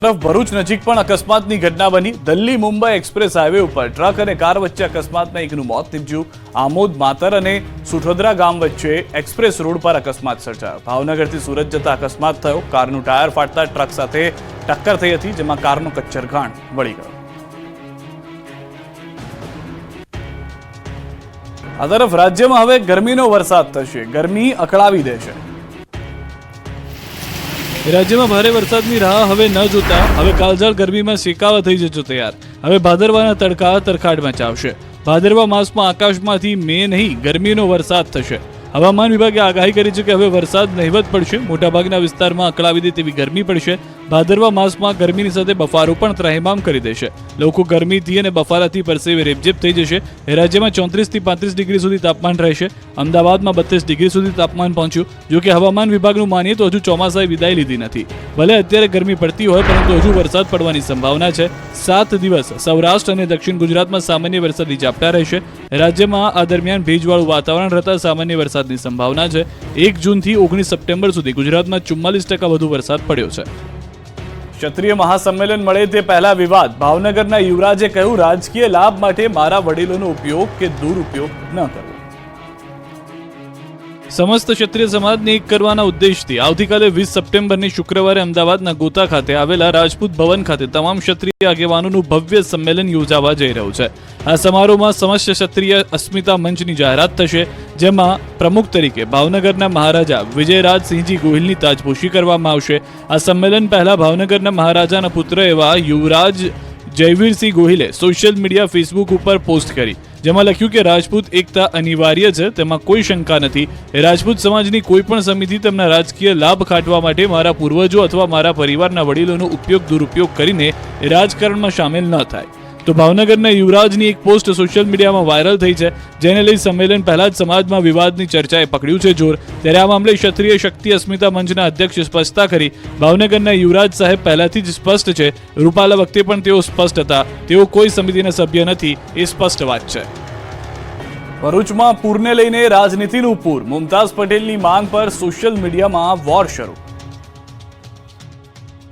ભરૂચ નજીક પણ અકસ્માતની ઘટના બની। દિલ્હી મુંબઈ એક્સપ્રેસ હાઈવે ઉપર ટ્રક અને કાર વચ્ચે અકસ્માતમાં એકનું મોત નીપજ્યું। આમોદ માતર અને સુઠોદરા ગામ વચ્ચે એક્સપ્રેસ રોડ પર અકસ્માત સર્જાયો। ભાવનગરથી સુરત જતા અકસ્માત થયો। કારનું ટાયર ફાટતા ટ્રક સાથે ટક્કર થઈ હતી, જેમાં કારનો કચ્છરઘાણ વળી ગયો। આ તરફ રાજ્યમાં હવે ગરમીનો વરસાદ થશે। ગરમી અકળાવી દેશે। રાજ્યમાં ભારે વરસાદની રાહ હવે ન જોતા હવે કાળઝાળ ગરમીમાં શેકાવા થઈ જજો તૈયાર। હવે ભાદરવાના તડકા તરખાટ મચાવશે। ભાદરવા માસમાં આકાશમાંથી મે નહીં ગરમીનો વરસાદ થશે। હવામાન વિભાગે આગાહી કરી છે કે હવે વરસાદ નહિવત પડશે। મોટાભાગના વિસ્તારમાં અકળાવી દે તેવી ગરમી પડશે। ભાદરવા માસમાં ગરમીની સાથે બફારો પણ ત્રાહિમામ કરી દેશે। લોકો ગરમીથી અને બફારાથી પરસેવે રેબઝેબ થઈ જશે। રાજ્યમાં 34 થી 35 ડિગ્રી સુધી તાપમાન રહેશે। અમદાવાદમાં 32 ડિગ્રી સુધી તાપમાન પહોંચ્યું। જો કે હવામાન વિભાગનું માનીએ તો હજુ ચોમાસાએ વિદાય લીધી નથી। ભલે અત્યારે ગરમી પડતી હોય, પરંતુ હજુ વરસાદ પડવાની સંભાવના છે। 7 દિવસ સૌરાષ્ટ્ર અને દક્ષિણ ગુજરાતમાં સામાન્ય વરસાદી ઝાપટા રહેશે। રાજ્યમાં આ દરમિયાન ભેજવાળું વાતાવરણ રહેતા સામાન્ય વરસાદની સંભાવના છે। 1 જૂનથી 19 સપ્ટેમ્બર સુધી ગુજરાતમાં 44% વધુ વરસાદ પડ્યો છે। ક્ષત્રિય મહાસંમેલન મળે તે પહેલા વિવાદ। ભાવનગરના યુવરાજે કહ્યું, રાજકીય લાભ માટે મારા વડીલોનો ઉપયોગ કે દુરુપયોગ ન કરવો। સમસ્ત ક્ષત્રિય સમાજને એક કરવાના ઉદ્દેશથી આવતીકાલે 20 સપ્ટેમ્બરની શુક્રવારે અમદાવાદના ગોતા ખાતે આવેલા રાજપૂત ભવન ખાતે તમામ ક્ષત્રિય આગેવાનોનું ભવ્ય સંમેલન યોજાવા જઈ રહ્યું છે। આ સમારોહમાં સમસ્ત ક્ષત્રિય અસ્મિતા મંચની જાહેરાત થશે, જેમાં પ્રમુખ તરીકે ભાવનગરના મહારાજા વિજયરાજસિંહજી ગોહિલની તાજપોશી કરવામાં આવશે। આ સંમેલન પહેલા ભાવનગરના મહારાજાના પુત્ર એવા યુવરાજ જયવીરસિંહ ગોહિલે સોશિયલ મીડિયા ફેસબુક ઉપર પોસ્ટ કરી, જેમાં લખ્યું કે રાજપૂત એકતા અનિવાર્ય છે, તેમાં કોઈ શંકા નથી। રાજપૂત સમાજની કોઈ પણ સમિતિ તેમના રાજકીય લાભ ખાટવા માટે મારા પૂર્વજો અથવા મારા પરિવારના વડીલોનો ઉપયોગ દુરુપયોગ કરીને રાજકારણમાં સામેલ ન થાય। તો ભાવનગરના યુવરાજની એક પોસ્ટ સોશિયલ મીડિયામાં વાયરલ થઈ છે, જેને લઈ સંમેલન પહેલા જ સમાજમાં વિવાદની ચર્ચાએ પકડ્યું છે જોર। ત્યારે આ મામલે ક્ષત્રિય શક્તિ અસ્મિતા મંચના અધ્યક્ષ સ્પષ્ટતા કરી। ભાવનગરના યુવરાજ સાહેબ પહેલાથી જ સ્પષ્ટ છે। રૂપાલા વખતે પણ તેઓ સ્પષ્ટ હતા, તેઓ કોઈ સમિતિના સભ્ય નથી, એ સ્પષ્ટ વાત છે। ભરૂચમાં પૂરને લઈને રાજનીતિનું પૂર। મુમતાઝ પટેલની માંગ પર સોશિયલ મીડિયામાં વોર શરૂ।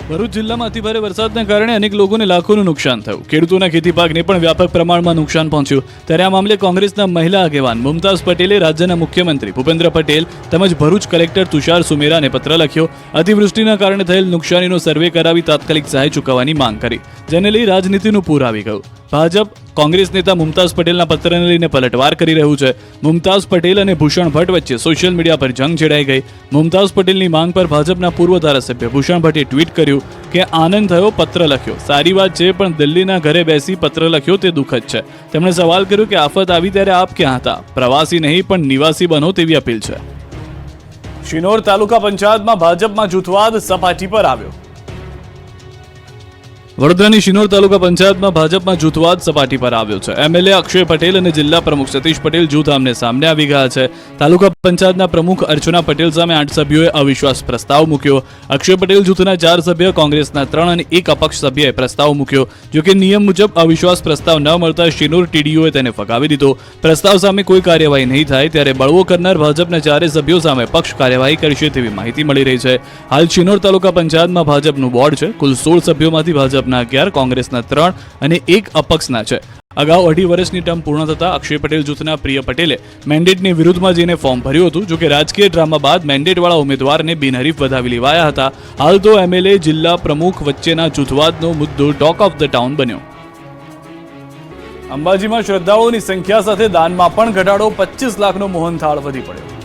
ભરૂચ જિલ્લામાં અતિભારે વરસાદના કારણે અનેક લોકોને લાખોનું નુકસાન થયું। ખેડૂતોના ખેતી પાકને પણ વ્યાપક પ્રમાણમાં નુકસાન પહોંચ્યું। ત્યારે આ મામલે કોંગ્રેસના મહિલા આગેવાન મુમતાઝ પટેલે રાજ્યના મુખ્યમંત્રી ભૂપેન્દ્ર પટેલ તેમજ ભરૂચ કલેક્ટર તુષાર સુમેરાને પત્ર લખ્યો। અતિવૃષ્ટિના કારણે થયેલ નુકસાનીનો સર્વે કરાવી તાત્કાલિક સહાય ચૂકવવાની માંગ કરી, જેને લઈ રાજનીતિનું પૂર આવી ગયું। ભાજપ કોંગ્રેસ નેતા મુમતાઝ પટેલના પત્રને લઈને પલટવાર કરી રહ્યું છે। મુમતાઝ પટેલ અને ભૂષણ ભટ્ટ વચ્ચે સોશિયલ મીડિયા પર જંગ છેડાઈ ગઈ। મુમતાઝ પટેલની માંગ પર ભાજપના પૂર્વ ધારાસભ્ય ભૂષણ ભટ્ટે ટ્વીટ કર્યું કે આનંદ થયો, પત્ર લખ્યો, સારી વાત છે, પણ દિલ્હીના ઘરે બેસી પત્ર લખ્યો તે દુઃખદ છે। તેમણે સવાલ કર્યો કે આફત આવી ત્યારે આપ ક્યાં હતા? પ્રવાસી નહીં પણ નિવાસી બનો તેવી અપીલ છે। શિનોર તાલુકા પંચાયતમાં ભાજપમાં જૂથવાદ સપાટી પર આવ્યો। વડોદરાની શિનોર તાલુકા પંચાયતમાં ભાજપમાં જૂથવાદ સપાટી પર આવ્યો છે। એમએલએ અક્ષય પટેલ અને જિલ્લા પ્રમુખ સતીશ પટેલ જૂથ આમને સામને આવી ગયા છે। તાલુકા પંચાયતના પ્રમુખ અર્ચના પટેલ સામે 8 સભ્યોએ અવિશ્વાસ પ્રસ્તાવ મૂક્યો। અક્ષય પટેલ જૂથના 4 સભ્ય, કોંગ્રેસના 3 અને 1 અપક્ષ સભ્યએ પ્રસ્તાવ મૂક્યો। જોકે નિયમ મુજબ અવિશ્વાસ પ્રસ્તાવ ન મળતા શિનોર ટીડીઓએ તેને ફગાવી દીધો। પ્રસ્તાવ સામે કોઈ કાર્યવાહી નહીં થાય ત્યારે બળવો કરનાર ભાજપના 4 સભ્યો સામે પક્ષ કાર્યવાહી કરશે તેવી માહિતી મળી રહી છે। હાલ શિનોર તાલુકા પંચાયતમાં ભાજપનું બોર્ડ છે। કુલ 16 સભ્યોમાંથી ભાજપ 11, કોંગ્રેસના 3 અને 1 અપક્ષના છે। અગાઉ 2.5 વર્ષની ટર્મ પૂર્ણ થતા અક્ષય પટેલ જૂથના પ્રિય પટેલે મેન્ડેટની વિરુદ્ધમાં જઈને ફોર્મ ભર્યું હતું। જોકે રાજકીય ડ્રામા બાદ મેન્ડેટવાળા ઉમેદવારને બિનહરીફ વધાવી લેવાયા હતા। હાલ તો એમએલએ જિલ્લા પ્રમુખ વચ્ચેના જૂથવાદનો મુદ્દો ટોક ઓફ ધ ટાઉન બન્યો। અંબાજીમાં શ્રદ્ધાળુઓની સંખ્યા સાથે દાનમાં પણ ઘટાડો। 25 લાખનો મોહનથાળ વધી પડ્યો।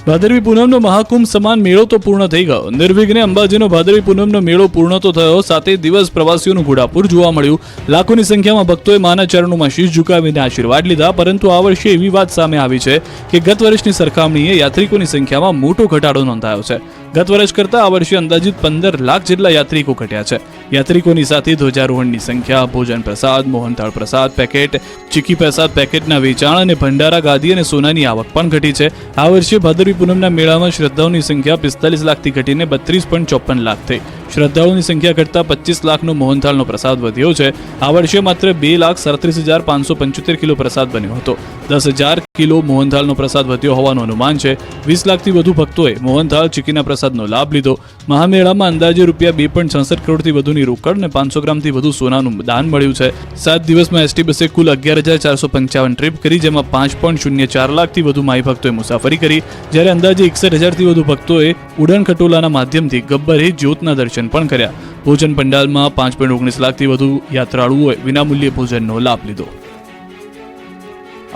ભાદરવી પૂનમનો મહાકુંભ સમાન મેળો તો પૂર્ણ થઈ ગયો। નિર્વિઘ્ને અંબાજીનો ભાદરવી પૂનમનો મેળો પૂર્ણ તો થયો, સાથે દિવસ પ્રવાસીઓનું ઘોડાપુર જોવા મળ્યું। લાખોની સંખ્યામાં ભક્તોએ માના ચરણોમાં શીશ ઝુકાવીને આશીર્વાદ લીધા। પરંતુ આ વર્ષે એવી વાત સામે આવી છે કે ગત વર્ષની સરખામણીએ યાત્રિકોની સંખ્યામાં મોટો ઘટાડો નોંધાયો છે। ગત વર્ષ કરતાં આ વર્ષે અંદાજિત 15 લાખ જેટલા યાત્રિકો ઘટ્યા છે। યાત્રિકોની સાથે ધ્વજારોહણની સંખ્યા, ભોજન પ્રસાદ, મોહનથાળ પ્રસાદ પેકેટ, ચીકી પ્રસાદ પેકેટના વેચાણ અને ભંડારા ગાદી અને સોનાની આવક પણ ઘટી છે। આ વર્ષે ભાદરવી પૂનમના મેળામાં શ્રદ્ધાળુઓની સંખ્યા 45 લાખથી ઘટીને 32.54 લાખ થઈ। શ્રદ્ધાળુઓની સંખ્યા ઘટતા 25 લાખનો મોહનથાળનો પ્રસાદ વધ્યો છે। આ વર્ષે માત્ર 2,37,575 કિલો પ્રસાદ બન્યો હતો। 10,000 કિલો મોહનથાળનો પ્રસાદ વધ્યો હોવાનું અનુમાન છે. 20 લાખથી વધુ ભક્તોએ મોહનથાળ ચીકીના પ્રસાદનો લાભ લીધો. મહામેળામાં અંદાજે ₹2.66 કરોડથી વધુની રોકડ અને 500 ગ્રામથી વધુ સોનાનું દાન મળ્યું છે. 7 દિવસમાં એસટી બસે કુલ 11,455 ટ્રીપ કરી, જેમાં 5.04 લાખથી વધુ માઈ ભક્તોએ મુસાફરી કરી, જ્યારે અંદાજે 61,000થી વધુ ભક્તોએ ઉડાન ખટોલાના માધ્યમથી ગબ્બરે જ્યોતના દર્શન પણ કર્યા. ભોજન પંડાલમાં 5.19 લાખથી વધુ યાત્રાળુઓએ વિનામૂલ્યે ભોજનનો લાભ લીધો.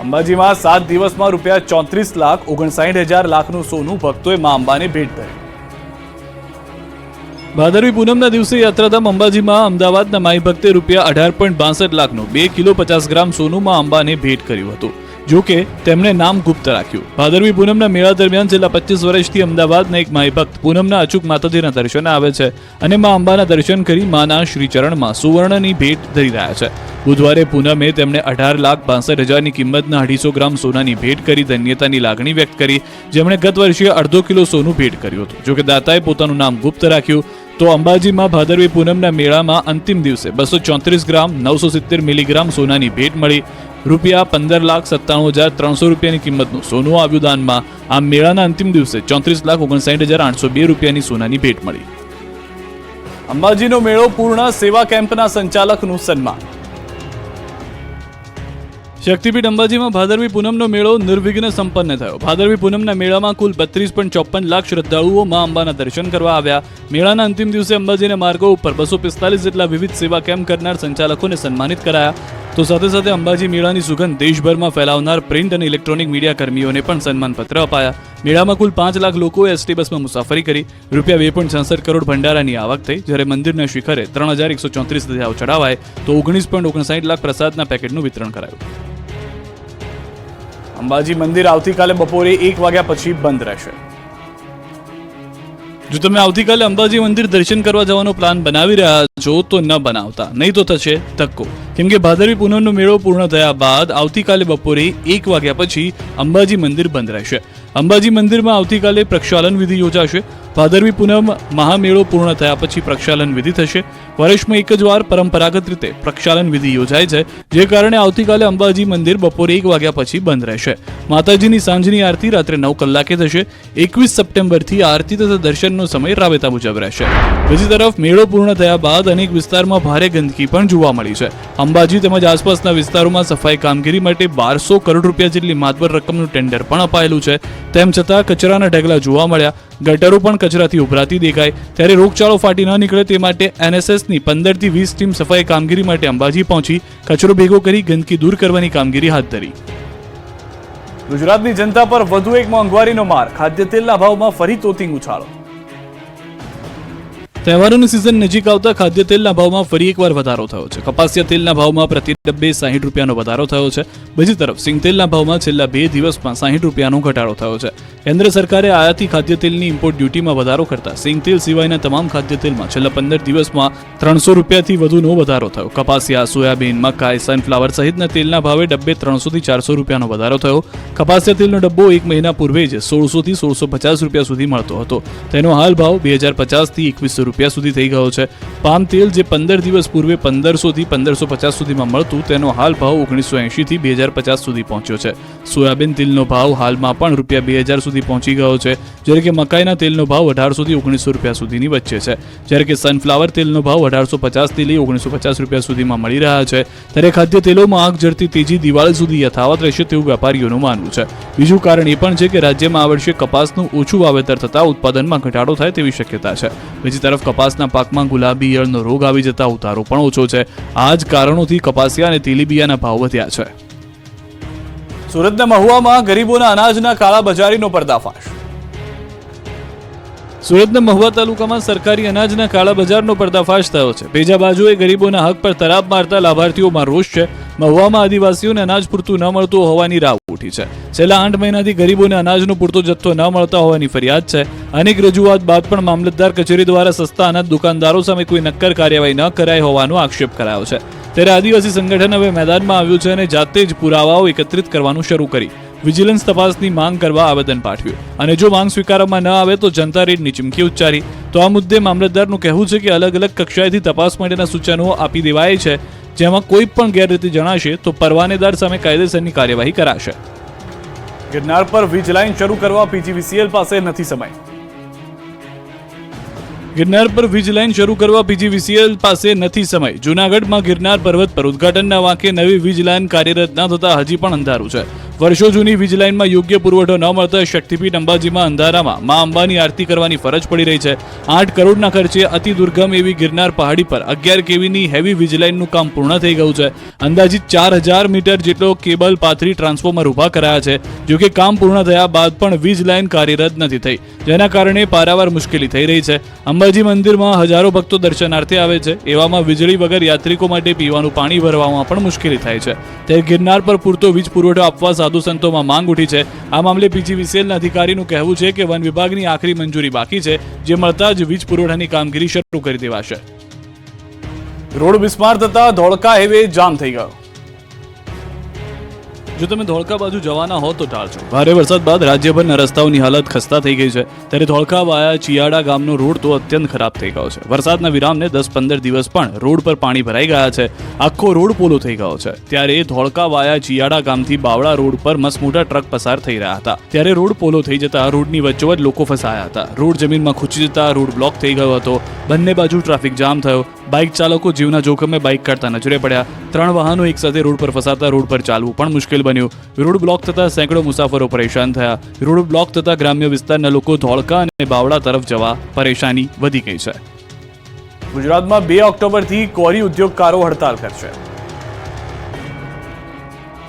અંબાજીમાં 7 દિવસમાં ₹34,59,000 લાખનું સોનું ભક્તોએ મા અંબાને ભેટ ધરી. ભાદરવી પૂનમના દિવસે યાત્રાધામ અંબાજીમાં અમદાવાદના માઈ ભક્તે ₹18.62 લાખનું 2 કિલો 50 ગ્રામ સોનું મા અંબાને ભેટ કર્યું હતું. જો કે તેમણે નામ ગુપ્ત રાખ્યું. ભાદરવી પૂનમના મેળા દરમિયાન છેલ્લા 25 વર્ષથી અમદાવાદના એક માઈ ભક્ત પૂનમના અચૂક માતાજીના દર્શને આવે છે અને મા અંબાના દર્શન કરી માના શ્રીચરણમાં સુવર્ણની ભેટ ધરી રહ્યા છે. બુધવારે પૂનમે તેમણે 18,62,000ની કિંમતના 250 ગ્રામ સોનાની ભેટ કરી ધન્યતાની લાગણી વ્યક્ત કરી, જેમણે ગત વર્ષે અડધો કિલો સોનું ભેટ કર્યું હતું. જોકે દાતાએ પોતાનું નામ ગુપ્ત રાખ્યું. તો અંબાજીમાં ભાદરવી પૂનમના મેળામાં અંતિમ દિવસે 234 ગ્રામ 970 મિલીગ્રામ સોનાની ભેટ મળી. ₹15,97,300ની કિંમતનું સોનું આવ્યું દાનમાં. આ મેળાના અંતિમ દિવસે 34,59,802 રૂપિયાની સોનાની ભેટ મળી. અંબાજીનો મેળો પૂર્ણ, સેવા કેમ્પના સંચાલકનું સન્માન. શક્તિપીઠ અંબાજીમાં ભાદરવી પૂનમનો મેળો નિર્વિઘ્ન સંપન્ન થયો. ભાદરવી પૂનમના મેળામાં કુલ 32.54 લાખ શ્રદ્ધાળુઓ મા અંબાના દર્શન કરવા આવ્યા. મેળાના અંતિમ દિવસે અંબાજીના માર્ગો ઉપર 245 જેટલા વિવિધ સેવા કેમ્પ કરનાર સંચાલકોને સન્માનિત કરાયા. તો સાથે સાથે અંબાજી મેળાની સુગંધ દેશભરમાં ફેલાવનાર પ્રિન્ટ અને ઇલેક્ટ્રોનિક મીડિયા કર્મીઓને પણ સન્માનપત્ર અપાયા. મેળામાં કુલ 5 લાખ લોકોએ એસટી બસમાં મુસાફરી કરી. ₹2.66 કરોડ ભંડારાની આવક થઈ, જ્યારે મંદિરના શિખરે 3,134 ધજાઓ ચડાવાય તો 19.59 લાખ પ્રસાદના પેકેટનું વિતરણ કરાયું. અંબાજી મંદિર આવતીકાલે બપોરે 1 વાગ્યા પછી બંધ રહેશે. જો તમે આવતીકાલે અંબાજી મંદિર દર્શન કરવા જવાનો પ્લાન બનાવી રહ્યા છો તો ન બનાવતા, નહીં તો થશે ધક્કો. કેમ કે ભાદરવી પૂનમનો મેળો પૂર્ણ થયા બાદ આવતીકાલે બપોરે 1 વાગ્યા પછી અંબાજી મંદિર બંધ રહેશે. અંબાજી મંદિરમાં આવતીકાલે પ્રક્ષાલન વિધિ યોજાશે. ભાદરવી પૂનમ મહામેળો પૂર્ણ થયા પછી પ્રક્ષાલન વિધિ થશે. વર્ષમાં એક જ વાર પરંપરાગત રીતે પ્રક્ષાલન વિધિ યોજાય છે, જે કારણે આવતીકાલે અંબાજી મંદિર બપોરે 1 વાગ્યા પછી બંધ રહેશે. માતાજીની સાંજની આરતી રાત્રે 9 કલાકે થશે. 21 સપ્ટેમ્બરથી આરતી તથા દર્શનનો સમય રાબેતા મુજબ રહેશે. બીજી તરફ મેળો પૂર્ણ થયા બાદ અનેક વિસ્તારમાં ભારે ગંદકી પણ જોવા મળી છે. અંબાજી તેમજ આસપાસના વિસ્તારોમાં સફાઈ કામગીરી માટે 1200 કરોડ રૂપિયા જેટલી માતબર રકમનું ટેન્ડર પણ અપાયેલું છે. તેમ છતાં કચરાના ઢગલા જોવા મળ્યા. ગટરો પણ કચરાથી ઉભરાતી દેખાય. ત્યારે રોગચાળો ફાટી ન નીકળે તે માટે NSSની 15 થી 20 ટીમ સફાઈ કામગીરી માટે અંબાજી પહોંચી કચરો ભેગો કરી ગંદકી દૂર કરવાની કામગીરી હાથ ધરી. ગુજરાતની જનતા પર વધુ એક મોંઘવારીનો માર. ખાદ્ય તેલના ભાવમાં ફરી તોતિંગ ઉછાળો. તહેવારોની સિઝન નજીક આવતા ખાદ્ય તેલના ભાવમાં ફરી એકવાર વધારો થયો છે. કપાસિયા તેલના ભાવમાં પ્રતિ ડબ્બે 60 રૂપિયાનો વધારો થયો છે. બીજી તરફ સિંગ તેલના ભાવમાં છેલ્લા 2 દિવસમાં 60 રૂપિયાનો ઘટાડો થયો છે. કેન્દ્ર સરકારે આયાતી ખાદ્ય તેલની ઇમ્પોર્ટ ડ્યુટીમાં વધારો કરતા સિંગ તેલ સિવાયના તમામ ખાદ્ય તેલમાં છેલ્લા 15 દિવસમાં 300 રૂપિયાથી વધુનો વધારો થયો. કપાસિયા, સોયાબીન, મકાઈ, સનફ્લાવર સહિતના તેલના ભાવે ડબ્બે 300 થી 400 રૂપિયાનો વધારો થયો. કપાસિયા તેલનો ડબ્બો 1 મહિના પૂર્વે જ 1600 થી 1650 રૂપિયા સુધી મળતો હતો. તેનો હાલ ભાવ 2050 થી 2100 રૂપિયા સુધી થઈ ગયો છે. પામ તેલ જે 15 દિવસ પૂર્વે 1500 થી 1550 સુધીમાં મળતું, તેનો હાલ ભાવ 1980 થી 2050 સુધી પહોંચ્યો છે. સોયાબીન તેલનો ભાવ હાલમાં પણ ₹2000 સુધી પહોંચી ગયો છે, જ્યારે કે મકાઈના તેલનો ભાવ 1800 થી 1900 રૂપિયા સુધીની વચ્ચે છે. જ્યારે કે સનફ્લાવર તેલનો ભાવ 1850 થી લઈ 1950 રૂપિયા સુધીમાં મળી રહ્યા છે. ત્યારે ખાદ્ય તેલોમાં આગ ઝરતી તેજી દિવાળી સુધી યથાવત રહેશે તેવું વેપારીઓનું માનવું છે. બીજું કારણ એ પણ છે કે રાજ્યમાં આ વર્ષે કપાસનું ઓછું વાવેતર થતાં ઉત્પાદનમાં ઘટાડો થાય તેવી શક્યતા છે. બીજી તરફ કપાસના પાકમાં ગુલાબી ઈયળનો રોગ આવી જતા ઉતારો પણ ઓછો છે. આ જ કારણોથી કપાસિયા અને તેલીબિયાના ભાવ વધ્યા છે. સુરતના મહુવામાં ગરીબોના અનાજના કાળાબજારીનો પર્દાફાશ. સુરતના મહુવા તાલુકામાં સરકારી અનાજના કાળાબજારનો પર્દાફાશ થયો છે. બીજા બાજુએ ગરીબોના હક પર તરાપ મારતા લાભાર્થીઓમાં રોષ છે. મહુવામાં આદિવાસીઓને અનાજ પૂરતું ન મળતું હોવાની રાવ ઉઠી છે. છેલ્લા 8 મહિનાથી ગરીબોને અનાજનો પૂરતો જથ્થો ન મળતા હોવાની ફરિયાદ છે. અનેક રજૂઆત બાદ પણ મામલતદાર કચેરી દ્વારા સસ્તા અનાજ દુકાનદારો સામે કોઈ નક્કર કાર્યવાહી ન કરાઈ હોવાનો આક્ષેપ કરાયો છે. ત્યારે આદિવાસી સંગઠન હવે મેદાનમાં આવ્યું છે અને જાતે જ પુરાવાઓ એકત્રિત કરવાનું શરૂ કરી વિજિલન્સ તપાસની માંગ કરવા આવેદન પાઠવ્યું અને જો માંગ સ્વીકારવામાં ન આવે તો જનતા રેડની ચીમકી ઉચ્ચારી. તો આ મુદ્દે મામલતદારનું કહેવું છે કે અલગ અલગ કક્ષાએથી તપાસ માટેના સૂચનો આપી દેવાય છે, જેમાં કોઈ પણ ગેરરીતિ જણાશે તો પરવાનેદાર સામે કાયદેસરની કાર્યવાહી કરાશે. ગિરનાર પર વીજ લાઇન શરૂ કરવા પીજીવીસીએલ પાસે નથી સમય. ગિરનાર પર વીજ લાઇન શરૂ કરવા પીજીવીસીએલ પાસે નથી સમય. જૂનાગઢમાં ગિરનાર પર્વત પર ઉદ્ઘાટનના વાંકે નવી વીજ લાઇન કાર્યરત ન થતા હજી પણ અંધારું છે. વર્ષો જૂની વીજ લાઇનમાં યોગ્ય પુરવઠો ન મળતા શક્તિપીઠ અંબાજીમાં અંધારામાં મા અંબાની આરતી કરવાની ફરજ પડી રહી છે. 8 કરોડના ખર્ચે અતિ દુર્ગમ એવી ગિરનાર પહાડી પર 11 કેવીની હેવી વીજ લાઇનનું કામ પૂર્ણ થઈ ગયું છે. અંદાજિત 4000 મીટર જેટલો કેબલ પાથરી ટ્રાન્સફોર્મર ઊભા કરાયા છે. જોકે કામ પૂર્ણ થયા બાદ પણ વીજ લાઇન કાર્યરત નથી થઈ, જેના કારણે પારાવાર મુશ્કેલી થઈ રહી છે. અંબાજી મંદિરમાં હજારો ભક્તો દર્શનાર્થે આવે છે. એવામાં વીજળી વગર યાત્રિકો માટે પીવાનું પાણી ભરવામાં પણ મુશ્કેલી થાય છે. ત્યારે ગિરનાર પર પૂરતો વીજ પુરવઠો આપવા સાધુ સંતોમાં માંગ ઉઠી છે. આ મામલે પીજીવીસીએલના અધિકારીનું કહેવું છે કે વન વિભાગની આખરી મંજૂરી બાકી છે, જે મળતા જ વીજ પુરવઠાની કામગીરી શરૂ કરી દેવાશે. રોડ બિસ્માર થતા ધોળકા હાઈવે જામ થઈ ગયો. જો તમે ધોળકા બાજુ જવાના હો તો ટાળજો. ભારે વરસાદ બાદ રાજ્યભરના રસ્તાઓની હાલત ખસ્તા થઈ ગઈ છે. ત્યારે ધોળકા વાયા ચિયાડા ગામનો રોડ તો અત્યંત ખરાબ થઈ ગયો છે. વરસાદના વિરામને 10-15 દિવસ પણ રોડ પર પાણી ભરાઈ ગયા છે. આખો રોડ પોલો થઈ ગયો છે. ત્યારે ધોળકા વાયા ચિયાડા ગામથી બાવળા રોડ પર મસમોટા ટ્રક પસાર થઈ રહ્યા હતા. ત્યારે રોડ પોલો થઈ જતા રોડની વચ્ચોવચ્ચ લોકો ફસાયા હતા. રોડ જમીનમાં ખૂંચી જતા રોડ બ્લોક થઈ ગયો હતો. બંને બાજુ ટ્રાફિક જામ થયો. બાઇક ચાલકો જીવના જોખમે બાઇક કાઢતા નજરે પડ્યા. 3 વાહનો એકસાથે રોડ પર ફસાતા રોડ પર ચાલવું પણ મુશ્કેલ બન્યું. રોડ બ્લોક થતા સેંકડો મુસાફરો પરેશાન થયા. રોડ બ્લોક થતા ગ્રામ્ય વિસ્તારના લોકો ધોળકા અને બાવળા તરફ જવા પરેશાની વધી ગઈ છે. ગુજરાતમાં 2 ઓક્ટોબરથી કોરી ઉદ્યોગકારો હડતાલ કરશે.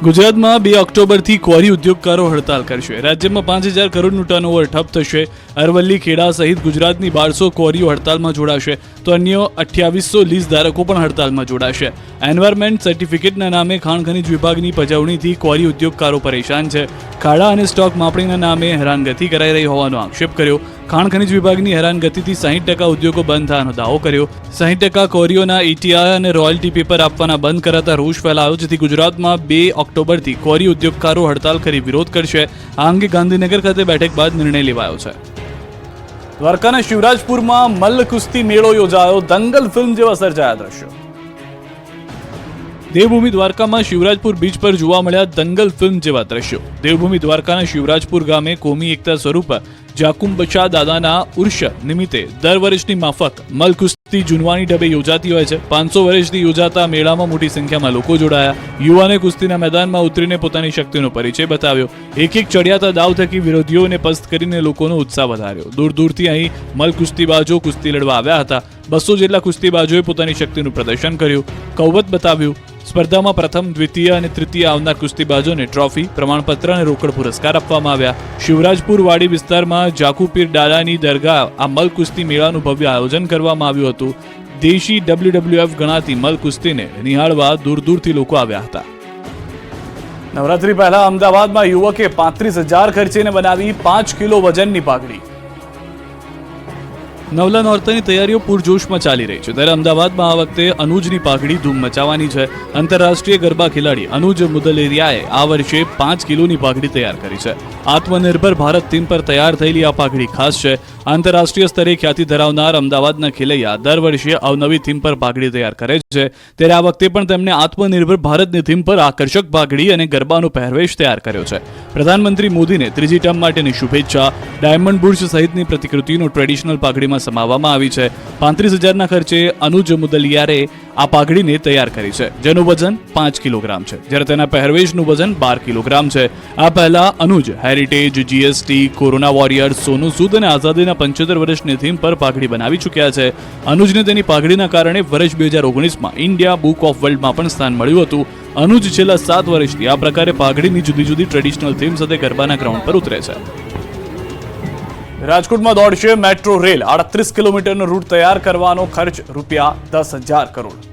ગુજરાતમાં 2 ઓક્ટોબરથી કોરી ઉદ્યોગકારો હડતાલ કરશે. રાજ્યમાં 5000 કરોડનું ટર્નઓવર ઠપ થશે. અરવલ્લી, ખેડા સહિત ગુજરાતની 1200 કોરીઓ હડતાલમાં જોડાશે, તો અન્ય 2800 લીઝ ધારકો પણ હડતાલમાં જોડાશે. એન્વાયરમેન્ટ સર્ટિફિકેટના નામે ખાણ ખનીજ વિભાગની પજવણીથી કોરી ઉદ્યોગકારો પરેશાન છે. ખાડા અને સ્ટોક માપણીના નામે હેરાનગતિ કરાઈ રહી હોવાનો આક્ષેપ કર્યો. ખાણ ખનીજ વિભાગની હેરાનગતિથી 60% ઉદ્યોગો બંધ થવાનો દાવો કર્યો. 60% કોરીઓના ETI અને રોયલ્ટી પેપર આપવાના બંધ કરાતા રોષ ફેલાયો, જેથી ગુજરાતમાં 2 ઓક્ટોબરથી કોરી ઉદ્યોગકારો હડતાલ કરી વિરોધ કરશે. આ અંગે ગાંધીનગર ખાતે બેઠક બાદ નિર્ણય લેવાયો છે. દ્વારકાના શિવરાજપુરમાં મલ્લ કુસ્તી મેળો યોજાયો. દંગલ ફિલ્મ જેવા સર્જાયા દ્રશ્યો. દેવભૂમિ દ્વારકામાં શિવરાજપુર બીચ પર જોવા મળ્યા દંગલ ફિલ્મ જેવા દ્રશ્યો. દેવભૂમિ દ્વારકાના શિવરાજપુર ગામે કોમી એકતા સ્વરૂપ જાકુમ-બચા દાદાના ઉર્ષ નિમિત્તે દર વર્ષની માફક મલ્લ કુસ્તી જૂનવાણી ઢબે યોજાતી હોય છે. 500 વર્ષથી યોજાતા મેળામાં મોટી સંખ્યામાં લોકો જોડાયા. યુવાને કુસ્તીના મેદાનમાં ઉતરીને પોતાની શક્તિનો પરિચય બતાવ્યો. એક ચડિયાતા દાવ થકી વિરોધીઓને પસ્ત કરીને લોકોનો ઉત્સાહ વધાર્યો. દૂર દૂરથી અહીં મલ્લ કુસ્તીબાજો કુસ્તી લડવા આવ્યા હતા. 200 જેટલા કુસ્તીબાજોએ પોતાની શક્તિનું પ્રદર્શન કર્યું, કૌવત બતાવ્યું. સ્પર્ધામાં પ્રથમ, દ્વિતીય અને તૃતીય આવનાર કુસ્તીબાજોને ટ્રોફી, પ્રમાણપત્ર અને રોકડ પુરસ્કાર આપવામાં આવ્યા. શિવરાજપુર વાડી વિસ્તારમાં જાકુપીર દાદાની દરગાહ આ મલ્લ કુસ્તી મેળાનું ભવ્ય આયોજન કરવામાં આવ્યું હતું. દેશી WWF ગણાતી મલ્લ કુસ્તીને નિહાળવા દૂર દૂરથી લોકો આવ્યા હતા. નવરાત્રી પહેલા અમદાવાદમાં યુવકે 35,000 ખર્ચીને બનાવી 5 કિલો વજનની પાઘડી. નવલા નોરતાની તૈયારીઓ પૂરજોશમાં ચાલી રહી છે. ત્યારે અમદાવાદમાં આ વખતે અનુજની પાઘડી ધૂમ મચાવવાની છે. આંતરરાષ્ટ્રીય ગરબા ખેલાડી અનુજ મુદલેરિયાએ આ વર્ષે 5 કિલોની પાઘડી તૈયાર કરી છે. આત્મનિર્ભર ભારત થીમ પર તૈયાર થયેલી આ પાઘડી ખાસ છે. આંતરરાષ્ટ્રીય સ્તરે ખ્યાતિ ધરાવનાર અમદાવાદના ખેલૈયા દર વર્ષે અવનવી થીમ પર પાઘડી તૈયાર કરે છે. ત્યારે આ વખતે પણ તેમણે આત્મનિર્ભર ભારતની થીમ પર આકર્ષક પાઘડી અને ગરબાનો પહેરવેશ તૈયાર કર્યો છે. પ્રધાનમંત્રી મોદીને ત્રીજી ટર્મ માટેની શુભેચ્છા. ડાયમંડ બુર્જ સહિતની પ્રતિકૃતિનો ટ્રેડિશનલ પાઘડીમાં સમાવવામાં આવી છે. 35,000ના ખર્ચે અનુજ મુદલિયારે આ પાઘડીને તૈયાર કરી છે, જેનું વજન 5 કિલોગ્રામ છે, જ્યારે તેના પહેરવેશનું વજન 12 કિલોગ્રામ છે. આ પહેલા અનુજ heritage, GST, corona warriors, Sonu Sood અને આઝાદીના 75 વર્ષની થીમ પર પાઘડી બનાવી ચૂક્યા છે. અનુજને તેની પાઘડીના કારણે વર્ષ 2019માં ઇન્ડિયા બુક ઓફ વર્લ્ડમાં પણ સ્થાન મળ્યું હતું. અનુજ છેલ્લા 7 વર્ષથી આ પ્રકારે પાઘડીની જુદી જુદી ટ્રેડિશનલ થીમ સાથે ગરબાના ગ્રાઉન્ડ પર ઉતરે છે. રાજકોટમાં દોડશે મેટ્રો રેલ. 38 કિલોમીટરનો રૂટ તૈયાર કરવાનો ખર્ચ ₹10,000 કરોડ.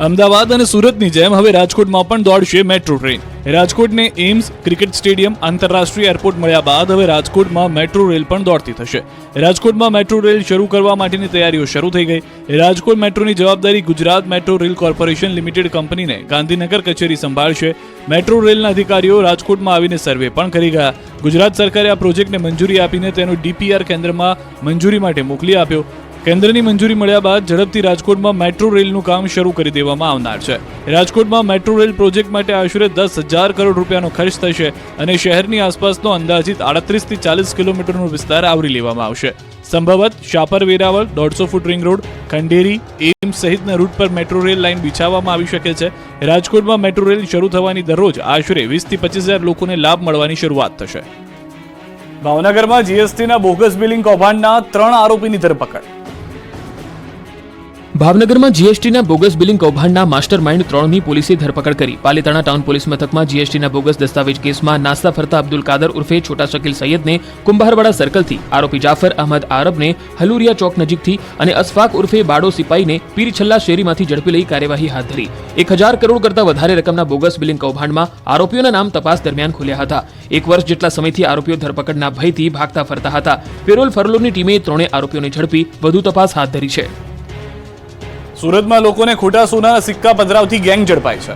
અમદાવાદ અને સુરતની જેમ હવે રાજકોટમાં પણ દોડશે મેટ્રો ટ્રેન. રાજકોટને એમ્સ, ક્રિકેટ સ્ટેડિયમ, આંતરરાષ્ટ્રીય એરપોર્ટ મળ્યા બાદ હવે રાજકોટમાં મેટ્રો રેલ પણ દોડતી થશે. રાજકોટમાં મેટ્રો રેલ શરૂ કરવા માટેની તૈયારીઓ શરૂ થઈ ગઈ. રાજકોટ મેટ્રોની જવાબદારી Gujarat metro rail corporation limited કંપનીને ગાંધીનગર કચેરી સંભાળશે. મેટ્રો રેલના અધિકારીઓ રાજકોટમાં આવીને સર્વે પણ કરી ગયા. ગુજરાત સરકારે આ પ્રોજેક્ટને મંજૂરી આપીને તેનો DPR કેન્દ્રમાં મંજૂરી માટે મોકલી આપ્યો. કેન્દ્રની મંજૂરી મળ્યા બાદ ઝડપથી રાજકોટમાં મેટ્રો રેલનું કામ શરૂ કરી દેવામાં આવનાર છે. રાજકોટમાં મેટ્રો રેલ પ્રોજેક્ટ માટે આશરે 10,000 કરોડ રૂપિયાનો ખર્ચ થશે અને શહેરની આસપાસનો અંદાજિત 38 થી 40 કિલોમીટરનો વિસ્તાર આવરી લેવામાં આવશે. સંભવત Shapar Veraval, 150 foot ring road, Khanderi, AIIMS સહિતના રૂટ પર મેટ્રો રેલ લાઇન બિછાવવામાં આવી શકે છે. રાજકોટમાં મેટ્રો રેલ શરૂ થવાની દરરોજ આશરે 20 થી 25,000 લોકોને લાભ મળવાની શરૂઆત થશે. ભાવનગરમાં જીએસટીના બોગસ બિલિંગ કૌભાંડના 3 આરોપીની ધરપકડ. ભાવનગરમાં જીએસટીના બોગસ બિલિંગ કૌભાંડના માસ્ટર માઇન્ડ 3ની પોલીસે ધરપકડ કરી. પાલિતાણા ટાઉન પોલીસ મથકમાં જીએસટીના બોગસ દસ્તાવેજ કેસમાં નાસ્તા ફરતા અબ્દુલ કાદર ઉર્ફે છોટા શકીલ સૈયદને કુંભારવાડા સર્કલથી, આરોપી જાફર અહમદ આરબને હલુરિયા ચોક નજીકથી અને અશફાક ઉર્ફે બાડો સિપાઈને પીરછલ્લા શેરીમાંથી ઝડપી લઈ કાર્યવાહી હાથ ધરી. 1,000 કરોડ કરતાં વધારે રકમના બોગસ બિલિંગ કૌભાંડમાં આરોપીઓના નામ તપાસ દરમિયાન ખુલ્યા હતા. 1 વર્ષ જેટલા સમયથી આરોપીઓ ધરપકડના ભયથી ભાગતા ફરતા હતા. પેરોલ ફરોલની ટીમે 3 આરોપીઓને ઝડપી વધુ તપાસ હાથ ધરી છે. સુરતમાં લોકોને ખોટા સોનાના સિક્કા પધરાવતી ગેંગ ઝડપાઈ છે.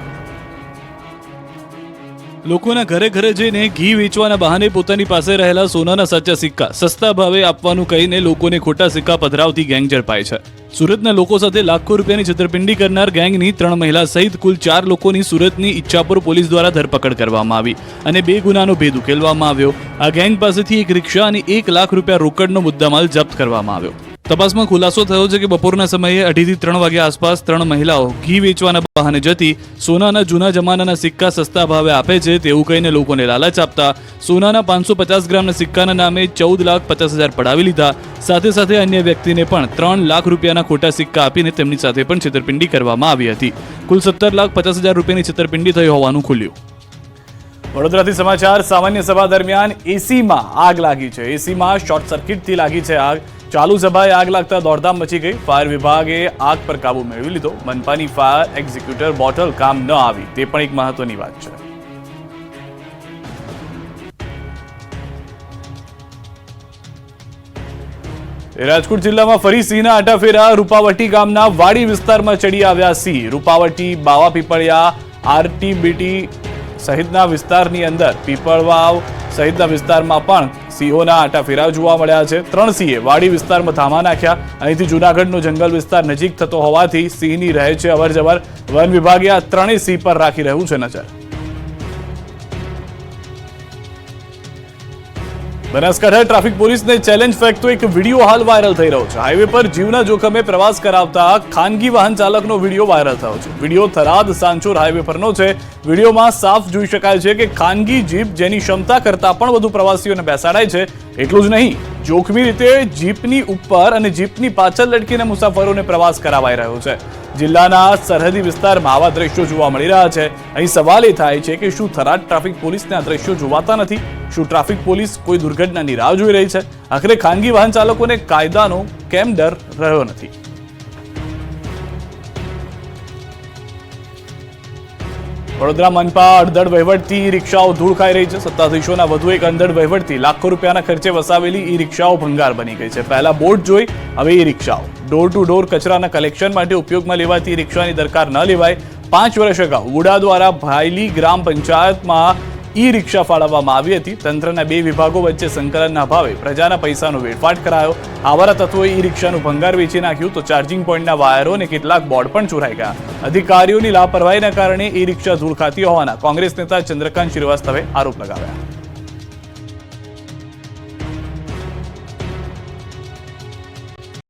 લોકોના ઘરે ઘરે જઈને ઘી વેચવાના બહાને પોતાની પાસે રહેલા સોનાના સાચા સિક્કા સસ્તા ભાવે આપવાનું કહીને લોકોને ખોટા સિક્કા પધરાવતી ગેંગ ઝડપાઈ છે. સુરતના લોકો સાથે લાખો રૂપિયાની છેતરપિંડી કરનાર ગેંગની 3 મહિલા સહિત કુલ 4 લોકોની સુરતની ઈચ્છાપુર પોલીસ દ્વારા ધરપકડ કરવામાં આવી અને 2 ગુનાનો ભેદ ઉકેલવામાં આવ્યો. આ ગેંગ પાસેથી એક રિક્ષા અને 1 લાખ રૂપિયા રોકડનો મુદ્દામાલ જપ્ત કરવામાં આવ્યો. તપાસમાં ખુલાસો થયો છે કે બપોરના સમયે 2:30 થી 3 વાગ્યા આસપાસ 3 મહિલાઓ ઘી વેચવાના બહાને જતી સોનાના જૂના જમાનાના સિક્કા સસ્તા ભાવે આપે છે તેવું કહીને લોકોને લાલચ આપતા સોનાના 550 ગ્રામના સિક્કાના નામે 14,50,000 પડાવી લીધા. સાથે સાથે અન્ય વ્યક્તિને પણ 3 લાખ રૂપિયાના ખોટા સિક્કા આપીને તેમની સાથે પણ છેતરપિંડી કરવામાં આવી હતી. કુલ 17,50,000 રૂપિયાની છેતરપિંડી થઈ હોવાનું ખુલ્યું. વડોદરાથી સમાચાર. સામાન્ય સભા દરમિયાન એસીમાં આગ લાગી છે. એસીમાં શોર્ટ સર્કિટથી લાગી છે આગ. ચાલુ સભાએ આગ લાગતા દોડધામ મચી ગઈ. ફાયર વિભાગે આગ પર કાબુ મેળવી લીધો. મનપાની ફાયર એક્ઝિક્યુટર બોટલ કામ ન આવી તે પણ એક મહત્વની વાત છે. રાજકોટ જિલ્લામાં ફરી સિંહના આટાફેરા. રૂપાવટી ગામના વાડી વિસ્તારમાં ચડી આવ્યા સિંહ. રૂપાવટી, બાવા પીપળિયા, આરટીબીટી સહિતના વિસ્તારની અંદર, પીપળવાવ સહિતના વિસ્તારમાં પણ સિંહોના આટાફેરા જોવા મળ્યા છે. 3 સિંહે વાડી વિસ્તારમાં ધામા નાખ્યા. અહીંથી જૂનાગઢનો જંગલ વિસ્તાર નજીક થતો હોવાથી સિંહની રહે છે અવરજવર. વન વિભાગે આ 3 સિંહ પર રાખી રહ્યું છે નજર. બનાસકાંઠા ટ્રાફિક પોલીસને ચેલેન્જ ફેંકતો એક વિડીયો હાલ વાયરલ થઈ રહ્યો છે. હાઈવે પર જીવના જોખમે પ્રવાસ કરાવતા ખાનગી વાહન ચાલકનો વિડીયો વાયરલ થયો છે. વિડીયો થરાદ સાંચોર હાઈવે પરનો છે. વિડીયોમાં સાફ જોઈ શકાય છે કે ખાનગી જીપ જેની ક્ષમતા કરતાં પણ વધુ પ્રવાસીઓને બેસાડાય છે. એટલું જ નહીં, જોખમી રીતે જીપની ઉપર અને જીપની પાછળ લટકીને મુસાફરોને પ્રવાસ કરાવાઈ રહ્યો છે. જિલ્લાના સરહદી વિસ્તારમાં આવા દ્રશ્યો જોવા મળી રહ્યા છે. અહીં સવાલ એ થાય છે કે શું થરાદ ટ્રાફિક પોલીસને આ દ્રશ્યો જોવાતા નથી? શું ટ્રાફિક પોલીસ કોઈ દુર્ઘટનાની રાહ જોઈ રહી છે? આખરે ખાનગી વાહન ચાલકોને કાયદાનો કેમ ડર રહ્યો નથી? વડોદરા મનપા અડધડ વહીવટથી ઈ રિક્ષાઓ ધૂળ ખાઈ રહી છે. સત્તાધીશોના વધુ એક અંધડ વહીવટથી લાખો રૂપિયાના ખર્ચે વસાવેલી ઈ રિક્ષાઓ ભંગાર બની ગઈ છે. પહેલા બોર્ડ જોઈ, હવે ઈ રિક્ષાઓ. ડોર ટુ ડોર કચરાના કલેક્શન માટે ઉપયોગમાં લેવાતી ઈ રિક્ષાની દરકાર ન લેવાય. 5 વર્ષ અગાઉ વુડા દ્વારા ભાયલી ગ્રામ પંચાયતમાં ઈ રિક્ષા ફાળવવામાં આવી હતી. તંત્રના 2 વિભાગો વચ્ચે સંકલનના ભાવે પ્રજાના પૈસાનો વેડફાટ કરાયો. આવારા તત્વોએ ઈ રિક્ષાનું ભંગાર વેચી નાખ્યું તો ચાર્જિંગ પોઈન્ટના વાયરો અને કેટલાક બોર્ડ પણ ચોરાઈ ગયા. અધિકારીઓની લાપરવાહીના કારણે ઈ રિક્ષા ધૂળ ખાતી હોવાના કોંગ્રેસ નેતા ચંદ્રકાંત શ્રીવાસ્તવે આરોપ લગાવ્યા.